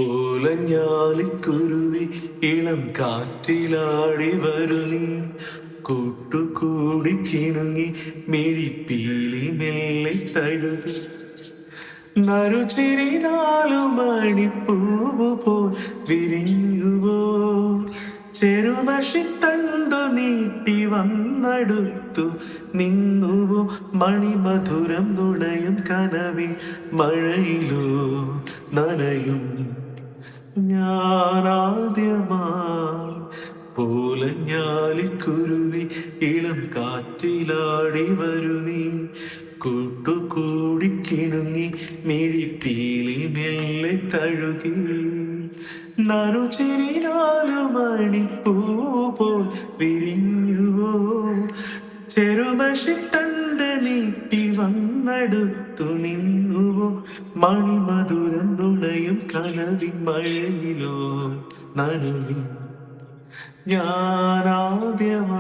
ഓലഞ്ഞാലിക്കുരുവി ഇളം കാറ്റിലാടി വരു നീ കൂട്ടുകൂടി കിണുങ്ങി മിഴിപ്പീലി മെല്ലെ തഴുകി നറുചിരി 4 മണിപ്പൂവ് പോൽ വിരിഞ്ഞുവോ ചെറുമഷിത്തണ്ടു നീട്ടി വന്നടുത്തു നിന്നുവോ മണിമധുരം നുണയും കനവിൻ മഴയിലോ നനയും ഞാനാദ്യമായി പോലഞ്ഞാലിക്കുരുവി ഇളം കാറ്റിലാടി വരു നീ കൂട്ടുകൂടി കിണുങ്ങി മിഴിപ്പീലി മെല്ലെ തഴുകി നറുചിരി 4 മണിപ്പൂ പോൽ വിരിഞ്ഞുവോ ചെറുമഷിത്തണ്ട് നീട്ടി വന്നടുത്തു നിന്നുവോ മണിമധുരം നുണയും കനവിൻ മഴയിലോ നനവിൻ ഞാനാദ്യമായി